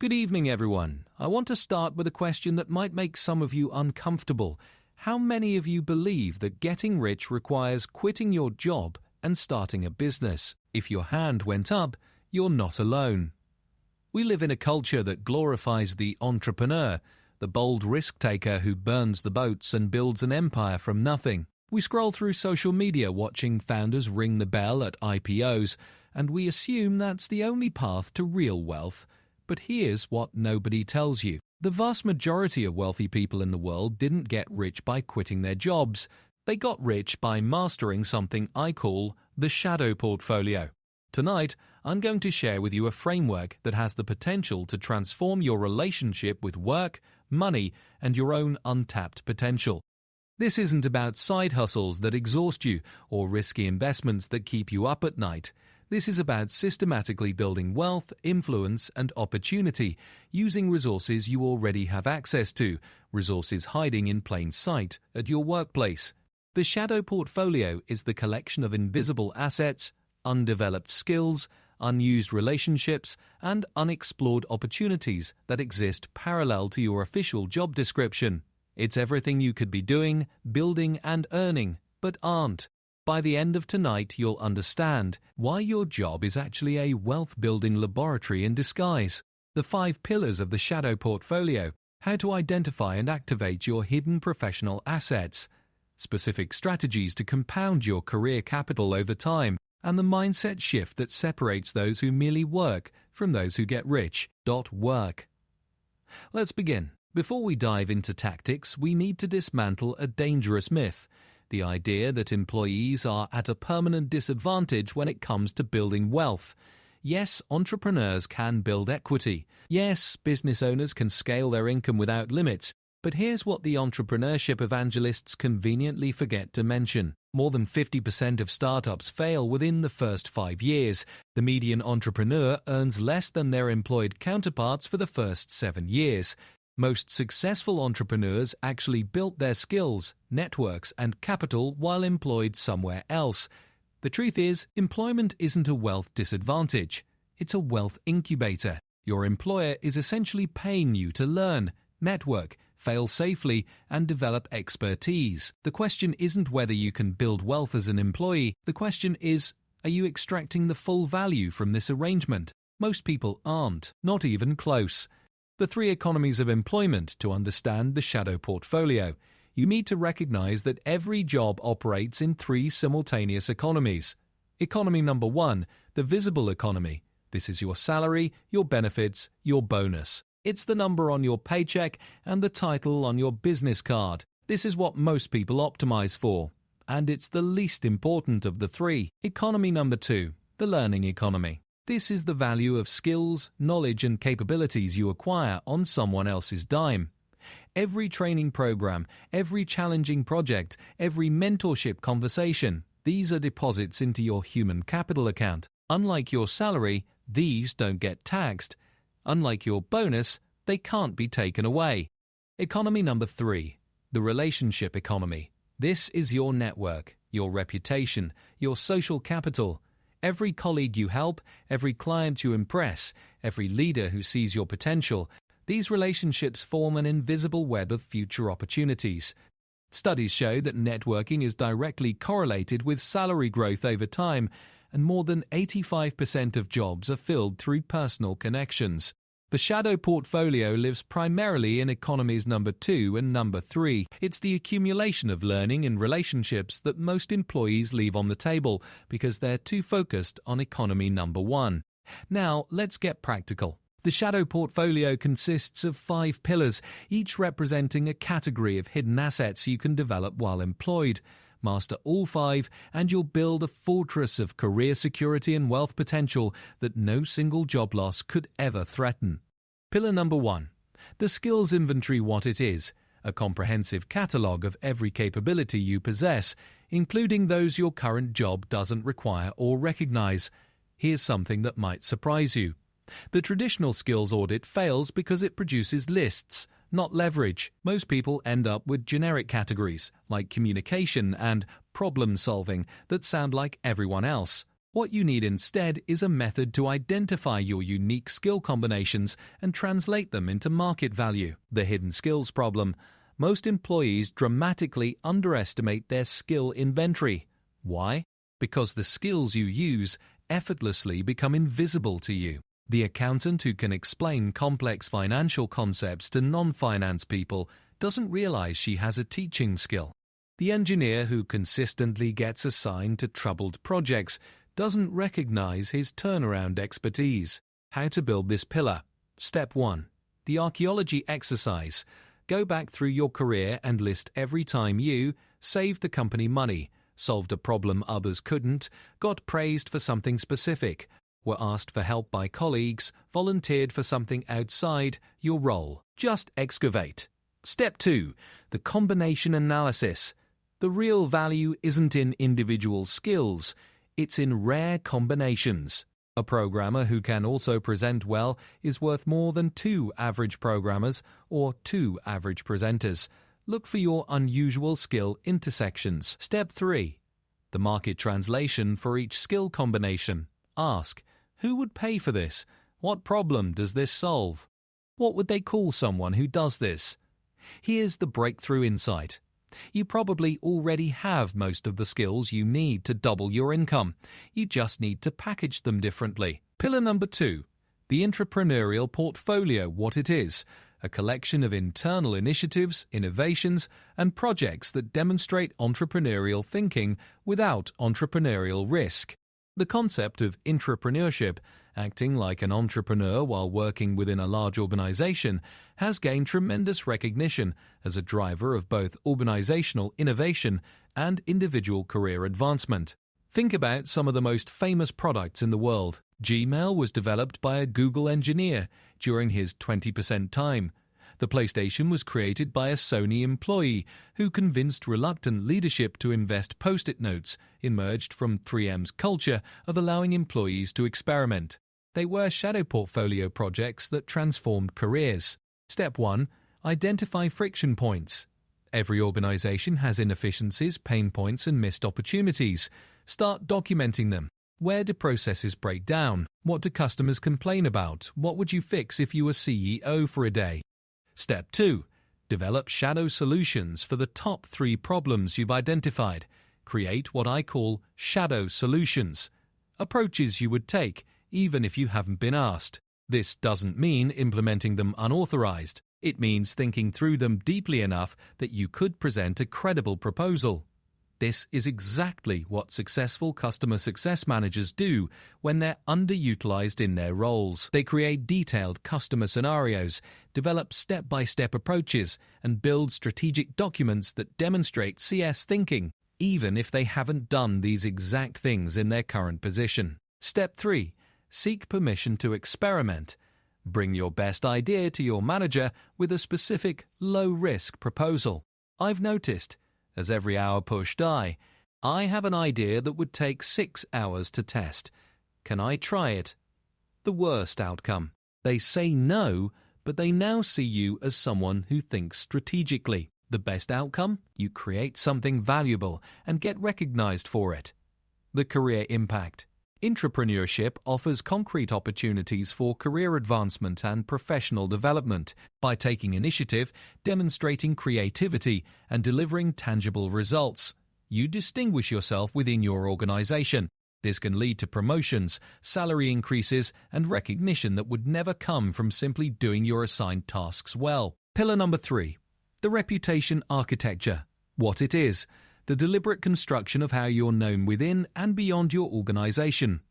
Good evening, everyone. I want to start with a question that might make some of you uncomfortable. How many of you believe that getting rich requires quitting your job and starting a business? If your hand went up, you're not alone. We live in a culture that glorifies the entrepreneur, the bold risk-taker who burns the boats and builds an empire from nothing. We scroll through social media watching founders ring the bell at IPOs, and we assume that's the only path to real wealth. But here's what nobody tells you. The vast majority of wealthy people in the world didn't get rich by quitting their jobs. They got rich by mastering something I call the shadow portfolio. Tonight, I'm going to share with you a framework that has the potential to transform your relationship with work, money, and your own untapped potential. This isn't about side hustles that exhaust you or risky investments that keep you up at night. This is about systematically building wealth, influence, and opportunity using resources you already have access to, resources hiding in plain sight at your workplace. The shadow portfolio is the collection of invisible assets, undeveloped skills, unused relationships, and unexplored opportunities that exist parallel to your official job description. It's everything you could be doing, building, and earning, but aren't. By the end of tonight, you'll understand why your job is actually a wealth-building laboratory in disguise, the 5 pillars of the shadow portfolio, how to identify and activate your hidden professional assets, specific strategies to compound your career capital over time, and the mindset shift that separates those who merely work from those who get rich. Work. Let's begin. Before we dive into tactics, we need to dismantle a dangerous myth. The idea that employees are at a permanent disadvantage when it comes to building wealth. Yes, entrepreneurs can build equity. Yes, business owners can scale their income without limits. But here's what the entrepreneurship evangelists conveniently forget to mention. More than 50% of startups fail within the first 5 years. The median entrepreneur earns less than their employed counterparts for the first 7 years. Most successful entrepreneurs actually built their skills, networks, and capital while employed somewhere else. The truth is, employment isn't a wealth disadvantage. It's a wealth incubator. Your employer is essentially paying you to learn, network, fail safely, and develop expertise. The question isn't whether you can build wealth as an employee. The question is, are you extracting the full value from this arrangement? Most people aren't, not even close. The 3 economies of employment to understand the shadow portfolio. You need to recognize that every job operates in 3 simultaneous economies. Economy number 1, the visible economy. This is your salary, your benefits, your bonus. It's the number on your paycheck and the title on your business card. This is what most people optimize for. And it's the least important of the 3. Economy number 2, the learning economy. This is the value of skills, knowledge, and capabilities you acquire on someone else's dime. Every training program, every challenging project, every mentorship conversation, these are deposits into your human capital account. Unlike your salary, these don't get taxed. Unlike your bonus, they can't be taken away. Economy number 3, the relationship economy. This is your network, your reputation, your social capital. Every colleague you help, every client you impress, every leader who sees your potential, these relationships form an invisible web of future opportunities. Studies show that networking is directly correlated with salary growth over time, and more than 85% of jobs are filled through personal connections. The shadow portfolio lives primarily in economies number 2 and number 3. It's the accumulation of learning and relationships that most employees leave on the table because they're too focused on economy number 1. Now, let's get practical. The shadow portfolio consists of 5 pillars, each representing a category of hidden assets you can develop while employed. Master all 5 and you'll build a fortress of career security and wealth potential that no single job loss could ever threaten. Pillar number 1. The skills inventory. What it is: a comprehensive catalogue of every capability you possess, including those your current job doesn't require or recognize. Here's something that might surprise you. The traditional skills audit fails because it produces lists, not leverage. Most people end up with generic categories, like communication and problem solving, that sound like everyone else. What you need instead is a method to identify your unique skill combinations and translate them into market value. The hidden skills problem. Most employees dramatically underestimate their skill inventory. Why? Because the skills you use effortlessly become invisible to you. The accountant who can explain complex financial concepts to non-finance people doesn't realize she has a teaching skill. The engineer who consistently gets assigned to troubled projects doesn't recognize his turnaround expertise. How to build this pillar. Step 1. The archaeology exercise. Go back through your career and list every time you saved the company money, solved a problem others couldn't, got praised for something specific, were asked for help by colleagues, volunteered for something outside your role. Just excavate. Step 2. The combination analysis. The real value isn't in individual skills, it's in rare combinations. A programmer who can also present well is worth more than 2 average programmers or 2 average presenters. Look for your unusual skill intersections. Step 3. The market translation for each skill combination. Ask, who would pay for this? What problem does this solve? What would they call someone who does this? Here's the breakthrough insight. You probably already have most of the skills you need to double your income. You just need to package them differently. Pillar number 2. The entrepreneurial portfolio. What it is. A collection of internal initiatives, innovations, and projects that demonstrate entrepreneurial thinking without entrepreneurial risk. The concept of intrapreneurship, acting like an entrepreneur while working within a large organization, has gained tremendous recognition as a driver of both organizational innovation and individual career advancement. Think about some of the most famous products in the world. Gmail was developed by a Google engineer during his 20% time. The PlayStation was created by a Sony employee who convinced reluctant leadership to invest Post-it notes, emerged from 3M's culture of allowing employees to experiment. They were shadow portfolio projects that transformed careers. Step 1. Identify friction points. Every organization has inefficiencies, pain points, and missed opportunities. Start documenting them. Where do processes break down? What do customers complain about? What would you fix if you were CEO for a day? Step 2. Develop shadow solutions for the top 3 problems you've identified. Create what I call shadow solutions. Approaches you would take, even if you haven't been asked. This doesn't mean implementing them unauthorized. It means thinking through them deeply enough that you could present a credible proposal. This is exactly what successful customer success managers do when they're underutilized in their roles. They create detailed customer scenarios, develop step-by-step approaches, and build strategic documents that demonstrate CS thinking, even if they haven't done these exact things in their current position. Step 3. Seek permission to experiment. Bring your best idea to your manager with a specific, low-risk proposal. I've noticed, as every hour pushed by, I have an idea that would take 6 hours to test. Can I try it? The worst outcome. They say no, but they now see you as someone who thinks strategically. The best outcome? You create something valuable and get recognized for it. The career impact. Intrapreneurship offers concrete opportunities for career advancement and professional development by taking initiative, demonstrating creativity, and delivering tangible results. You distinguish yourself within your organization. This can lead to promotions, salary increases, and recognition that would never come from simply doing your assigned tasks well. Pillar number 3. The reputation architecture. What it is. The deliberate construction of how you're known within and beyond your organization.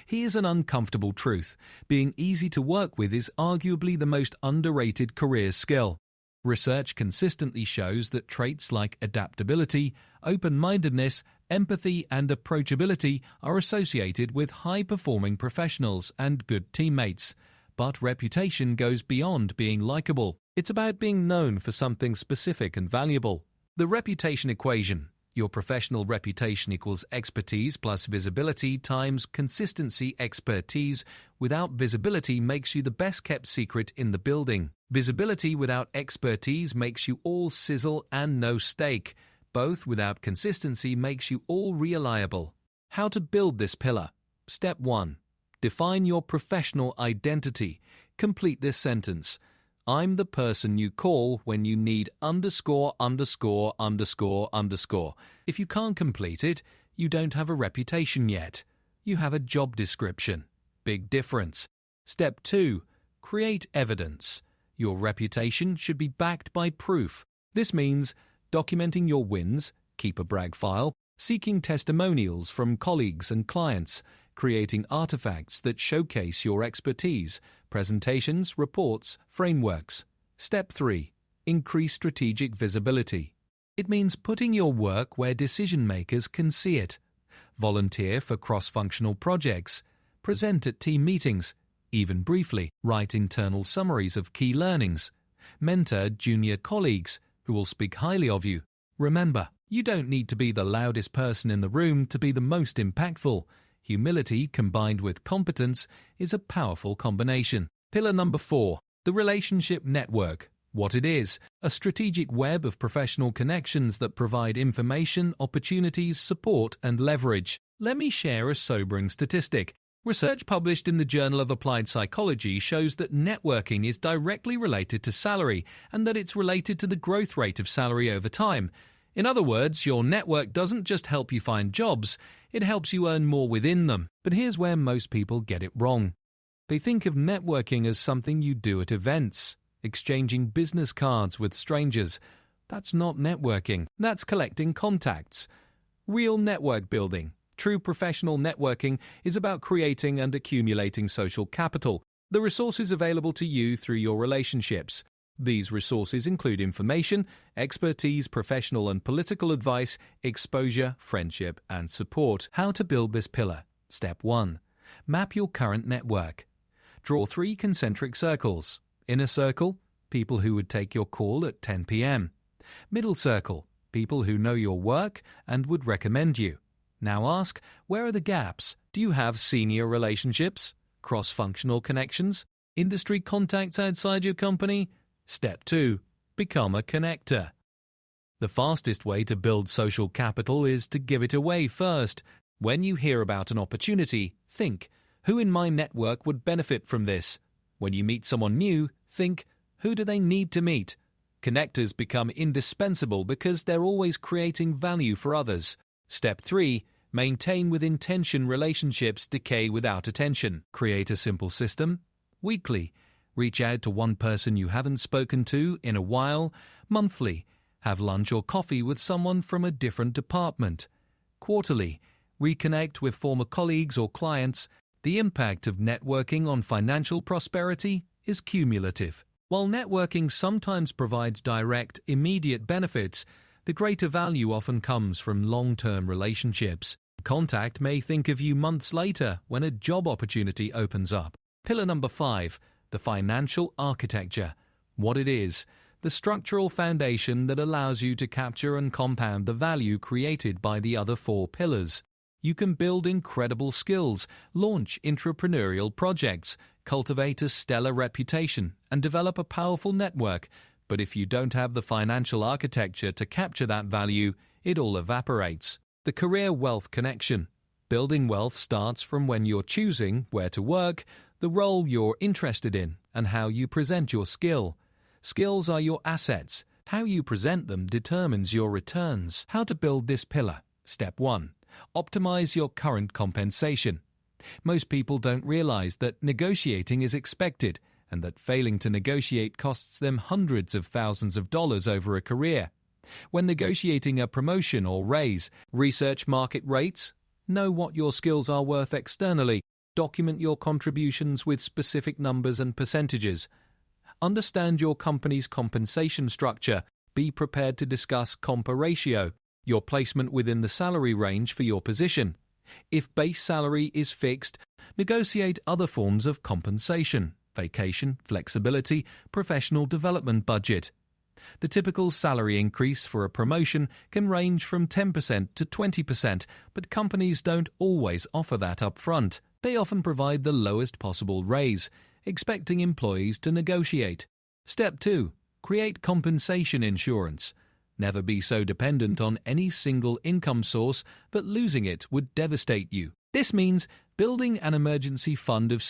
Here's an uncomfortable truth. Being easy to work with is arguably the most underrated career skill. Research consistently shows that traits like adaptability, open-mindedness, empathy, and approachability are associated with high-performing professionals and good teammates. But reputation goes beyond being likable. It's about being known for something specific and valuable. The reputation equation. Your professional reputation equals expertise plus visibility times consistency expertise. Without visibility makes you the best kept secret in the building. Visibility without expertise makes you all sizzle and no steak. Both without consistency makes you all reliable. How to build this pillar. Step 1. Define your professional identity. Complete this sentence. I'm the person you call when you need underscore, underscore, underscore, underscore. If you can't complete it, you don't have a reputation yet. You have a job description. Big difference. Step 2. Create evidence. Your reputation should be backed by proof. This means documenting your wins, keep a brag file, seeking testimonials from colleagues and clients, creating artifacts that showcase your expertise, presentations, reports, frameworks. Step 3. Increase strategic visibility. It means putting your work where decision-makers can see it. Volunteer for cross-functional projects. Present at team meetings. Even briefly, write internal summaries of key learnings. Mentor junior colleagues who will speak highly of you. Remember, you don't need to be the loudest person in the room to be the most impactful. Humility combined with competence is a powerful combination. Pillar number 4. The relationship network. What it is: a strategic web of professional connections that provide information, opportunities, support, and leverage. Let me share a sobering statistic. Research published in the Journal of Applied Psychology shows that networking is directly related to salary and that it's related to the growth rate of salary over time. In other words, your network doesn't just help you find jobs, it helps you earn more within them. But here's where most people get it wrong. They think of networking as something you do at events, exchanging business cards with strangers. That's not networking, that's collecting contacts. Real network building, true professional networking, is about creating and accumulating social capital, the resources available to you through your relationships. These resources include information, expertise, professional and political advice, exposure, friendship, and support. How to build this pillar. Step 1. Map your current network. Draw 3 concentric circles. Inner circle, people who would take your call at 10 p.m. Middle circle, people who know your work and would recommend you. Now ask, where are the gaps? Do you have senior relationships? Cross-functional connections? Industry contacts outside your company? Step 2. Become a connector. The fastest way to build social capital is to give it away first. When you hear about an opportunity, think, who in my network would benefit from this? When you meet someone new, think, who do they need to meet? Connectors become indispensable because they're always creating value for others. Step 3. Maintain with intention. Relationships decay without attention. Create a simple system. Weekly. Reach out to one person you haven't spoken to in a while. Monthly. Have lunch or coffee with someone from a different department. Quarterly. Reconnect with former colleagues or clients. The impact of networking on financial prosperity is cumulative. While networking sometimes provides direct, immediate benefits, the greater value often comes from long-term relationships. Contact may think of you months later when a job opportunity opens up. Pillar number 5. The financial architecture. What it is: the structural foundation that allows you to capture and compound the value created by the other 4 pillars. You can build incredible skills, launch entrepreneurial projects, cultivate a stellar reputation, and develop a powerful network. But if you don't have the financial architecture to capture that value, it all evaporates. The career wealth connection. Building wealth starts from when you're choosing where to work, the role you're interested in, and how you present your skill. Skills are your assets. How you present them determines your returns. How to build this pillar. Step 1. Optimize your current compensation. Most people don't realize that negotiating is expected and that failing to negotiate costs them hundreds of thousands of dollars over a career. When negotiating a promotion or raise, research market rates, know what your skills are worth externally, document your contributions with specific numbers and percentages. Understand your company's compensation structure. Be prepared to discuss compa ratio, your placement within the salary range for your position. If base salary is fixed, negotiate other forms of compensation, vacation, flexibility, professional development budget. The typical salary increase for a promotion can range from 10% to 20%, but companies don't always offer that up front. They often provide the lowest possible raise, expecting employees to negotiate. Step 2. Create compensation insurance. Never be so dependent on any single income source, but losing it would devastate you. This means building an emergency fund of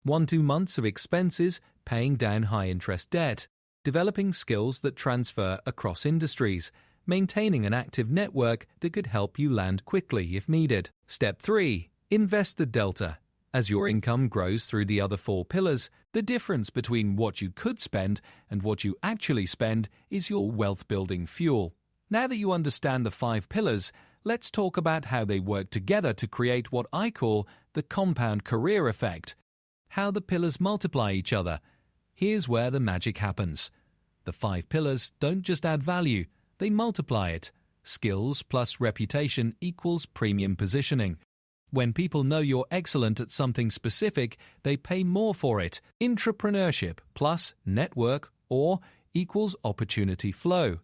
1 to 2 months of expenses, paying down high-interest debt, developing skills that transfer across industries, maintaining an active network that could help you land quickly if needed. Step 3. Invest the delta. As your income grows through the other 4 pillars, the difference between what you could spend and what you actually spend is your wealth-building fuel. Now that you understand the 5 pillars, let's talk about how they work together to create what I call the compound career effect. How the pillars multiply each other. Here's where the magic happens. The 5 pillars don't just add value, they multiply it. Skills plus reputation equals premium positioning. When people know you're excellent at something specific, they pay more for it. Intrapreneurship plus network or equals opportunity flow.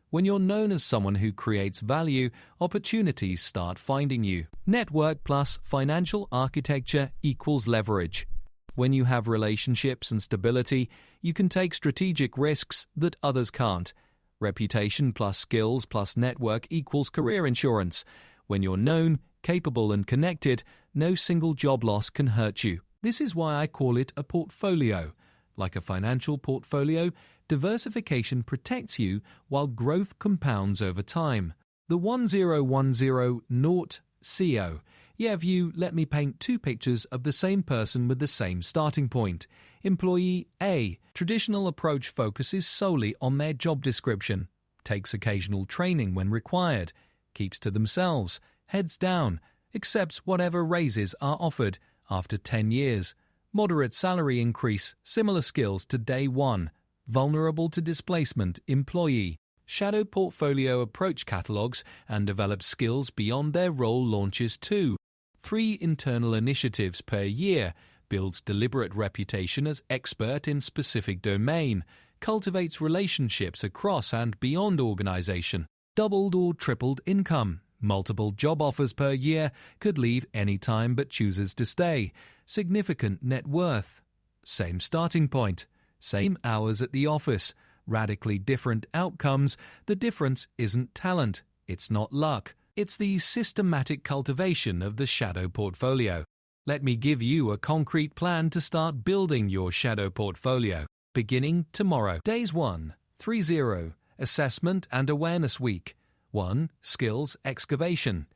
When you're known as someone who creates value, opportunities start finding you. Network plus financial architecture equals leverage. When you have relationships and stability, you can take strategic risks that others can't. Reputation plus skills plus network equals career insurance. When you're known, capable and connected, no single job loss can hurt you. This is why I call it a portfolio. Like a financial portfolio, diversification protects you while growth compounds over time. The 1010 naught CO. Let me paint 2 pictures of the same person with the same starting point. Employee A. Traditional approach focuses solely on their job description, takes occasional training when required, keeps to themselves, heads down, accepts whatever raises are offered after 10 years. Moderate salary increase, similar skills to day 1. Vulnerable to displacement employee. Shadow portfolio approach catalogues and develops skills beyond their role launches 2. 3 internal initiatives per year. Builds deliberate reputation as expert in specific domain. Cultivates relationships across and beyond organization. Doubled or tripled income. Multiple job offers per year, could leave any time but chooses to stay. Significant net worth. Same starting point. Same hours at the office. Radically different outcomes. The difference isn't talent. It's not luck. It's the systematic cultivation of the shadow portfolio. Let me give you a concrete plan to start building your shadow portfolio. Beginning tomorrow. Days 1. 30. Assessment and Awareness Week. 1. Skills excavation.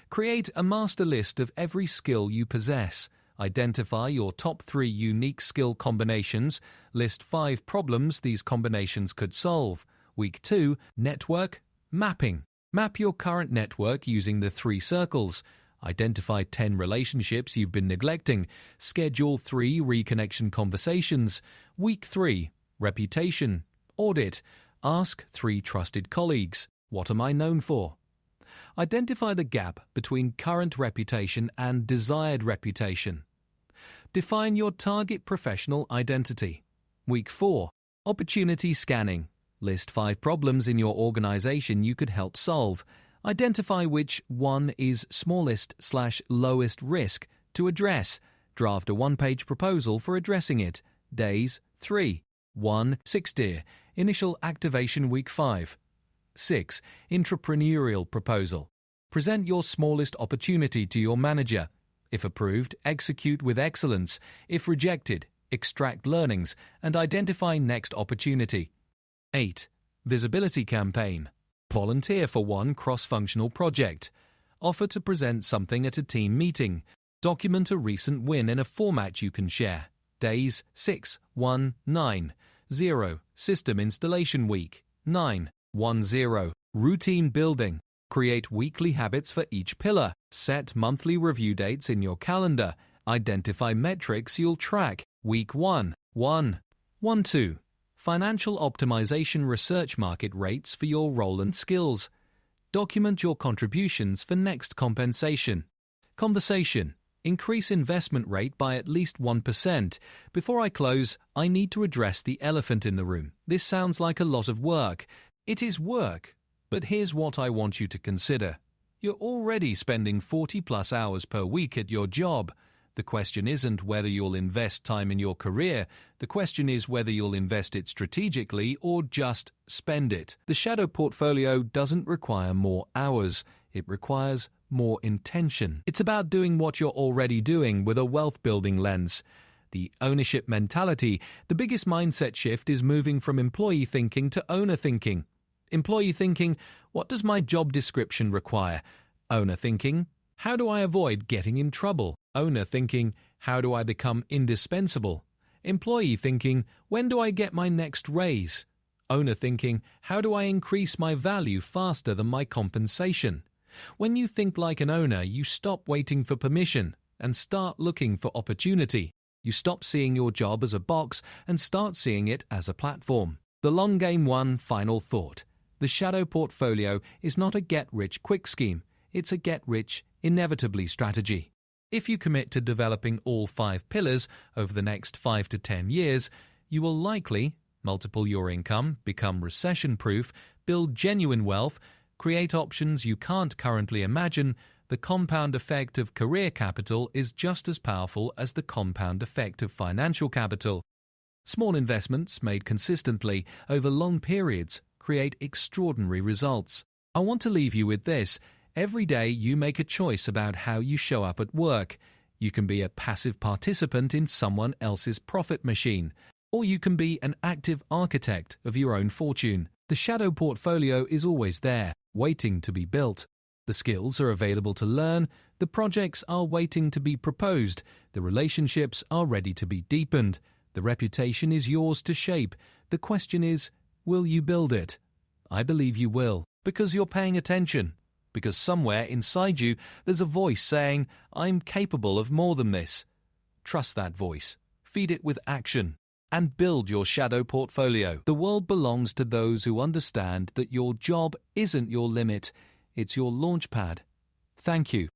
Create a master list of every skill you possess. Identify your top 3 unique skill combinations. List 5 problems these combinations could solve. Week 2. Network mapping. Map your current network using the 3 circles. Identify 10 relationships you've been neglecting. Schedule 3 reconnection conversations. Week 3. Reputation. Audit. Ask 3 trusted colleagues. What am I known for? Identify the gap between current reputation and desired reputation. Define your target professional identity. Week 4. Opportunity scanning. List 5 problems in your organization you could help solve. Identify which one is smallest/lowest risk to address. Draft a 1-page proposal for addressing it. Days 3. 1. 60. Initial activation week 5. 6. Entrepreneurial proposal. Present your smallest opportunity to your manager. If approved, execute with excellence. If rejected, extract learnings and identify next opportunity. 8. Visibility campaign. Volunteer for one cross-functional project. Offer to present something at a team meeting. Document a recent win in a format you can share. Days 6, 1, 9. 0. System installation week. 9. 1, 0. Routine building. Create weekly habits for each pillar. Set monthly review dates in your calendar. Identify metrics you'll track. Week 1. 1. 1, 2. Financial optimization research market rates for your role and skills. Document your contributions for next compensation. Conversation. Increase investment rate by at least 1%. Before I close, I need to address the elephant in the room. This sounds like a lot of work. It is work, but here's what I want you to consider. You're already spending 40+ hours per week at your job. The question isn't whether you'll invest time in your career. The question is whether you'll invest it strategically or just spend it. The shadow portfolio doesn't require more hours. It requires more intention. It's about doing what you're already doing with a wealth-building lens. The ownership mentality, the biggest mindset shift is moving from employee thinking to owner thinking. Employee thinking, what does my job description require? Owner thinking, how do I avoid getting in trouble? Owner thinking, how do I become indispensable? Employee thinking, when do I get my next raise? Owner thinking, how do I increase my value faster than my compensation? When you think like an owner, you stop waiting for permission and start looking for opportunity. You stop seeing your job as a box and start seeing it as a platform. The long game one final thought. The shadow portfolio is not a get-rich-quick scheme. It's a get-rich-inevitably strategy. If you commit to developing all 5 pillars over the next 5 to 10 years, you will likely multiple your income, become recession-proof, build genuine wealth, create options you can't currently imagine. The compound effect of career capital is just as powerful as the compound effect of financial capital. Small investments made consistently over long periods create extraordinary results. I want to leave you with this. Every day you make a choice about how you show up at work. You can be a passive participant in someone else's profit machine, or you can be an active architect of your own fortune. The shadow portfolio is always there, waiting to be built. The skills are available to learn, the projects are waiting to be proposed, the relationships are ready to be deepened, the reputation is yours to shape. The question is, will you build it? I believe you will, because you're paying attention. Because somewhere inside you there's a voice saying, I'm capable of more than this. Trust that voice, feed it with action, and build your shadow portfolio. The world belongs to those who understand that your job isn't your limit, it's your launch pad. Thank you.